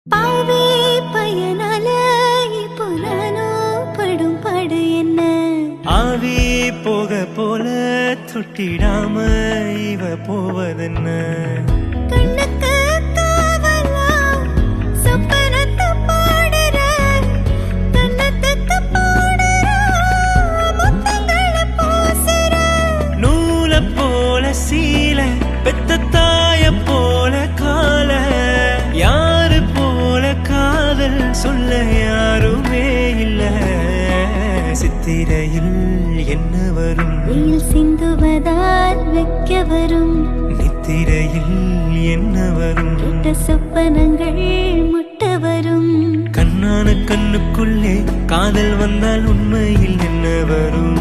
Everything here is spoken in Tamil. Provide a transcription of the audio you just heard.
பாவே பயனால இப்போ நானும் படும் பாடு என்ன? ஆவி போக போல தொட்டிடாம இவ போவதென்ன? கண்ணுக்கு காவலா சொப்பனத்தை பாடுற, கண்ணத்துக்கு பாடுற, முத்தங்களை பூசுற. நூல போல சீல பெத்த தாய போல கால, யாரு போல காதல் சொல்ல யாருமே இல்ல. சித்திரையில் என்ன வரும்? வெயில் சிந்துவதால் வைக்க வரும். நித்திரையில் என்ன வரும்? கெட்ட சொப்பனங்கள் முட்ட வரும். கண்ணான கண்ணுக்குள்ளே காதல் வந்தால் உண்மையில் என்ன வரும்?